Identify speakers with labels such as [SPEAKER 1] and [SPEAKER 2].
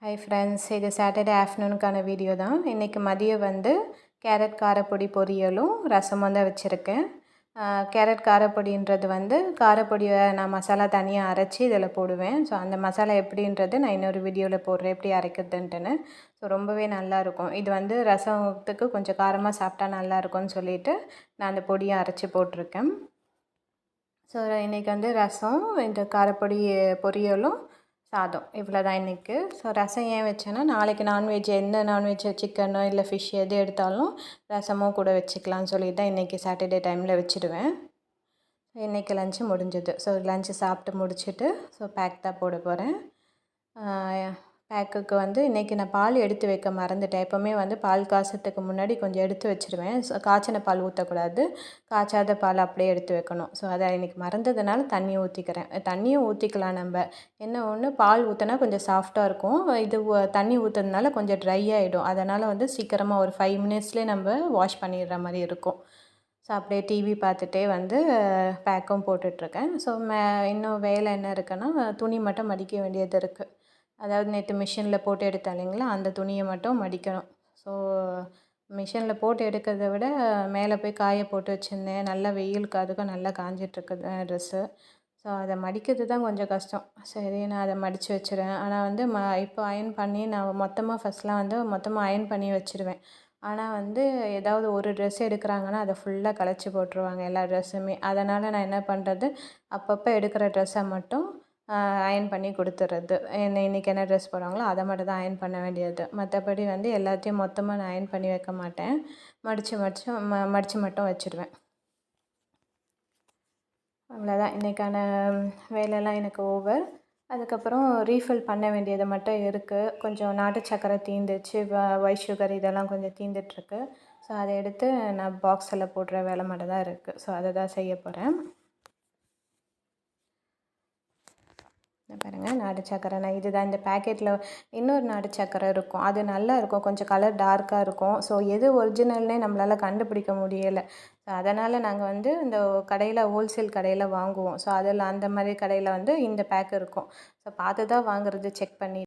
[SPEAKER 1] Hi friends, இது Saturday ஆஃப்டர்நூனுக்கான video தான். இன்றைக்கி மதியம் வந்து கேரட் காரப்பொடி பொரியலும் ரசமும் தான் வச்சுருக்கேன். கேரட் காரப்பொடின்றது வந்து காரப்பொடியை நான் மசாலா தனியாக அரைச்சி இதில் போடுவேன். ஸோ அந்த மசாலா எப்படின்றது நான் இன்னொரு வீடியோவில் போடுறேன், எப்படி அரைக்கிறதுன்ட்டுன்னு. ஸோ ரொம்பவே நல்லாயிருக்கும். இது வந்து ரசத்துக்கு கொஞ்சம் காரமாக சாப்பிட்டா நல்லாயிருக்கும்னு சொல்லிவிட்டு நான் அந்த பொடியை அரைச்சி போட்டிருக்கேன். ஸோ இன்றைக்கி வந்து ரசம், இந்த காரப்பொடி பொரியலும் சாதம் இவ்வளோ தான் இன்றைக்கி. ஸோ ரசம் ஏன் வச்சேன்னா, நாளைக்கு நான்வெஜ் எந்த நான்வெஜ் சிக்கனோ இல்லை ஃபிஷ் எது எடுத்தாலும் ரசமும் கூட வச்சுக்கலான்னு சொல்லி தான் இன்றைக்கி சாட்டர்டே டைமில் வச்சுடுவேன். இன்றைக்கி லஞ்சு முடிஞ்சது. ஸோ லஞ்சு சாப்பிட்டு முடிச்சுட்டு பேக் தான் போட போகிறேன். பேக்குக்கு வந்து இன்றைக்கி நான் பால் எடுத்து வைக்க மறந்துட்டேன். எப்போவுமே வந்து பால் காய்ச்சறதுக்கு முன்னாடி கொஞ்சம் எடுத்து வச்சுருவேன். காய்ச்சின பால் ஊற்றக்கூடாது, காய்ச்சாத பால் அப்படியே எடுத்து வைக்கணும். ஸோ அதை இன்றைக்கி மறந்ததுனால தண்ணி ஊற்றிக்கிறேன். தண்ணியும் ஊற்றிக்கலாம். நம்ம என்ன ஒன்று, பால் ஊற்றினா கொஞ்சம் சாஃப்டாக இருக்கும். இது தண்ணி ஊற்றுறதுனால கொஞ்சம் ட்ரை ஆகிடும். அதனால் வந்து சீக்கிரமாக ஒரு 5 மினிட்ஸ்லேயே நம்ம வாஷ் பண்ணிடுற மாதிரி இருக்கும். ஸோ அப்படியே டிவி பார்த்துட்டே வந்து பேக்கும் போட்டுட்ருக்கேன். ஸோ இன்னும் வேலை என்ன இருக்குன்னா, துணி மட்டும் மடிக்க வேண்டியது இருக்குது. அதாவது நேற்று மிஷினில் போட்டு எடுத்தேன் இல்லைங்களா, அந்த துணியை மட்டும் மடிக்கணும். ஸோ மிஷினில் போட்டு எடுக்கிறத விட மேலே போய் காய போட்டு வச்சுருந்தேன். நல்லா வெயிலுக்கு அதுக்கும் நல்லா காஞ்சிட்ருக்குது ட்ரெஸ்ஸு. ஸோ அதை மடிக்கிறது தான் கொஞ்சம் கஷ்டம். சரி, நான் அதை மடித்து வச்சுருவேன். ஆனால் வந்து இப்போ அயர்ன் பண்ணி நான் ஃபஸ்ட்லாம் வந்து மொத்தமாக அயர்ன் பண்ணி வச்சுருவேன். ஆனால் வந்து ஏதாவது ஒரு ட்ரெஸ் எடுக்கிறாங்கன்னா அதை ஃபுல்லாக கலைச்சி போட்டுருவாங்க, எல்லா ட்ரெஸ்ஸுமே. அதனால் நான் என்ன பண்ணுறது, அப்பப்போ எடுக்கிற ட்ரெஸ்ஸை மட்டும் அயர்ன் பண்ணி கொடுத்துட்றது. இன்றைக்கி என்ன ட்ரெஸ் போடுறாங்களோ அதை மட்டும் தான் அயர்ன் பண்ண வேண்டியது. மற்றபடி வந்து எல்லாத்தையும் மொத்தமாக நான் அயர்ன் பண்ணி வைக்க மாட்டேன். மடித்து மட்டும் வச்சுடுவேன். அவ்வளோதான், இன்றைக்கான வேலையெல்லாம் எனக்கு ஓவர். அதுக்கப்புறம் ரீஃபில் பண்ண வேண்டியது மட்டும் இருக்குது. கொஞ்சம் நாட்டு சர்க்கரை தீர்ந்துச்சு, ஒயிட் சுகர் இதெல்லாம் கொஞ்சம் தீர்ந்துட்டுருக்கு. ஸோ அதை எடுத்து நான் பாக்ஸில் போடுற வேலை மட்டும் தான் இருக்குது. ஸோ அதை தான் செய்ய போகிறேன். பாருங்கள், நாட்டு சர்க்கரை நான் இதுதான். இந்த பேக்கெட்டில் இன்னொரு நாட்டு சர்க்கரை இருக்கும், அது நல்லா இருக்கும், கொஞ்சம் கலர் டார்க்காக இருக்கும். ஸோ எது ஒரிஜினல்னே நம்மளால் கண்டுபிடிக்க முடியலை. ஸோ அதனால் நாங்கள் வந்து இந்த கடையில், ஹோல்சேல் கடையில் வாங்குவோம். ஸோ அதில் அந்த மாதிரி கடையில் வந்து இந்த பேக் இருக்கும். ஸோ பார்த்து தான் வாங்குறது, செக் பண்ணி.